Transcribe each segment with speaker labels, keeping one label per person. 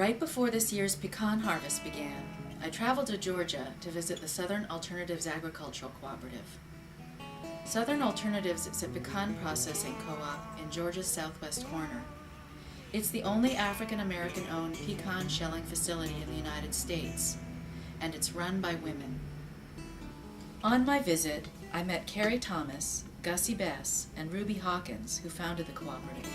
Speaker 1: Right before this year's pecan harvest began, I traveled to Georgia to visit the Southern Alternatives Agricultural Cooperative. Southern Alternatives is a pecan processing co-op in Georgia's southwest corner. It's the only African-American owned pecan shelling facility in the United States, and it's run by women. On my visit, I met Carrie Thomas, Gussie Bess, and Ruby Hawkins, who founded the cooperative.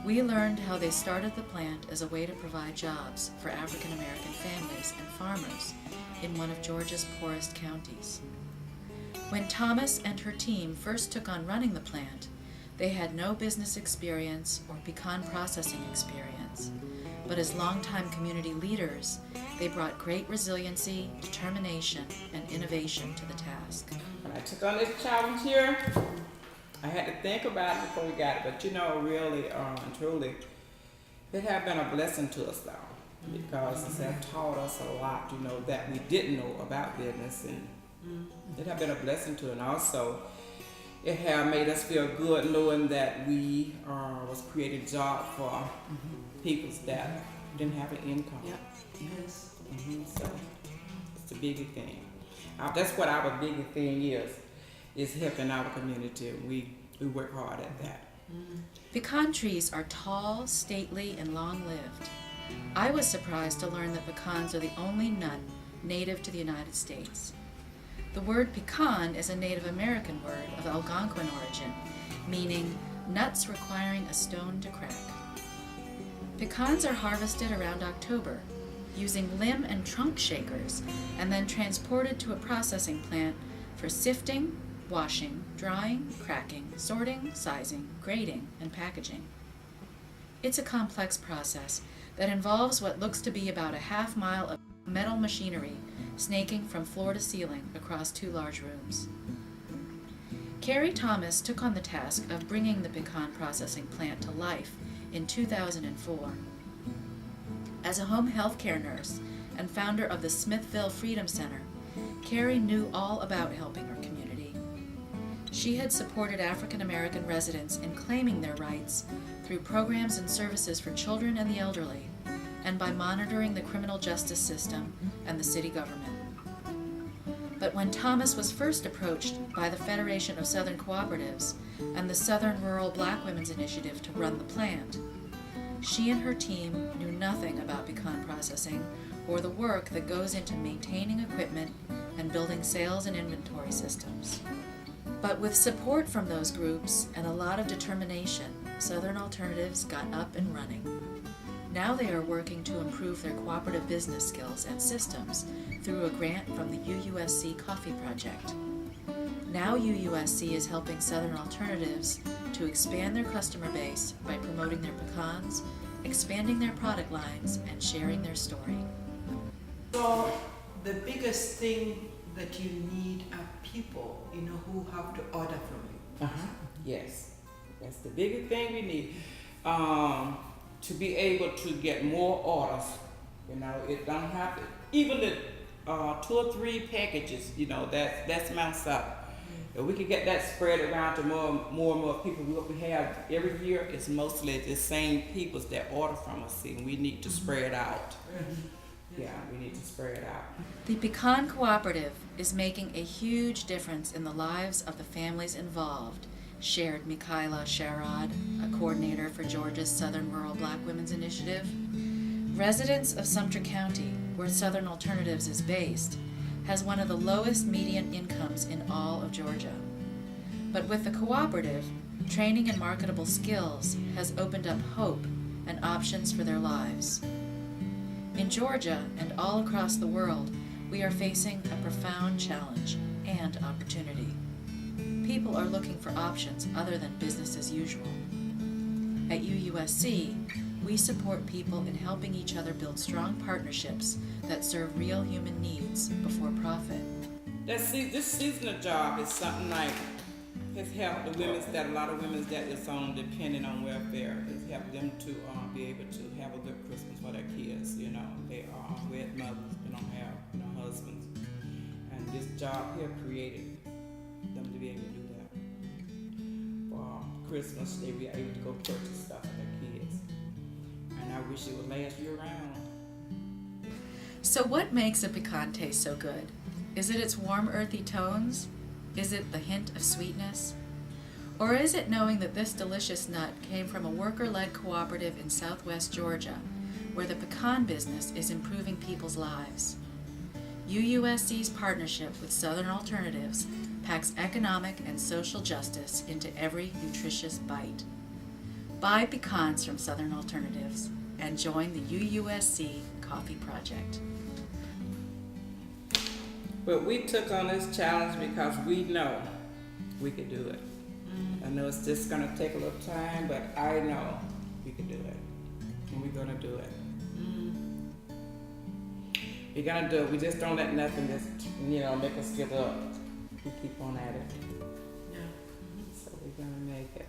Speaker 1: We learned how they started the plant as a way to provide jobs for African-American families and farmers in one of Georgia's poorest counties. When Thomas and her team first took on running the plant, they had no business experience or pecan processing experience, but as longtime community leaders, they brought great resiliency, determination, and innovation to the task.
Speaker 2: When I took on this challenge here, I had to think about it before we got it, but really and truly, it has been a blessing to us though, because it has taught us a lot, that we didn't know about business, and it has been a blessing to us. And also, it has made us feel good knowing that we was creating jobs for people that didn't have an income.
Speaker 3: Yep. Yes.
Speaker 2: So it's the biggest thing. That's what our biggest thing is helping our community. We work hard at that.
Speaker 1: Pecan trees are tall, stately, and long-lived. I was surprised to learn that pecans are the only nut native to the United States. The word pecan is a Native American word of Algonquin origin, meaning nuts requiring a stone to crack. Pecans are harvested around October, using limb and trunk shakers, and then transported to a processing plant for sifting, washing, drying, cracking, sorting, sizing, grading, and packaging. It's a complex process that involves what looks to be about a half-mile of metal machinery snaking from floor to ceiling across 2 large rooms. Carrie Thomas took on the task of bringing the pecan processing plant to life in 2004. As a home health care nurse and founder of the Smithville Freedom Center, Carrie knew all about helping her community. She had supported African American residents in claiming their rights through programs and services for children and the elderly, and by monitoring the criminal justice system and the city government. But when Thomas was first approached by the Federation of Southern Cooperatives and the Southern Rural Black Women's Initiative to run the plant, she and her team knew nothing about pecan processing or the work that goes into maintaining equipment and building sales and inventory systems. But with support from those groups and a lot of determination, Southern Alternatives got up and running. Now they are working to improve their cooperative business skills and systems through a grant from the UUSC Coffee Project. Now UUSC is helping Southern Alternatives to expand their customer base by promoting their pecans, expanding their product lines, and sharing their story.
Speaker 3: So the biggest thing that you need are people, who have to order from you.
Speaker 2: Yes, that's the biggest thing we need. To be able to get more orders, it don't have to, even the 2 or 3 packages, that's amounts up. If we could get that spread around to more and more people, what we have every year is mostly the same people that order from us, and we need to spread out. Yeah, we need to spread out.
Speaker 1: The Pecan Cooperative is making a huge difference in the lives of the families involved, shared Mikaela Sherrod, a coordinator for Georgia's Southern Rural Black Women's Initiative. Residents of Sumter County, where Southern Alternatives is based, has one of the lowest median incomes in all of Georgia. But with the cooperative, training in marketable skills has opened up hope and options for their lives. In Georgia and all across the world, we are facing a profound challenge and opportunity. People are looking for options other than business as usual. At UUSC, we support people in helping each other build strong partnerships that serve real human needs before profit.
Speaker 2: This seasonal job is something like has helped the women, that a lot of women that is on depending on welfare, has helped them to be able to have a good Christmas for their kids. They are wed mothers, they don't have husbands, and this job here created them to be able to do that. For Christmas, they were able to go purchase stuff for their kids, and I wish wish it would last year round.
Speaker 1: So what makes a pecan taste so good? Is it its warm, earthy tones? Is it the hint of sweetness? Or is it knowing that this delicious nut came from a worker-led cooperative in southwest Georgia, where the pecan business is improving people's lives? UUSC's partnership with Southern Alternatives packs economic and social justice into every nutritious bite. Buy pecans from Southern Alternatives and join the UUSC Coffee Project.
Speaker 2: But we took on this challenge because we know we could do it. I know it's just gonna take a little time, but I know we can do it. And we're gonna do it. We're gonna do it. We just don't let nothing just, make us give up. We keep on at it.
Speaker 3: Yeah.
Speaker 2: So we're gonna make it.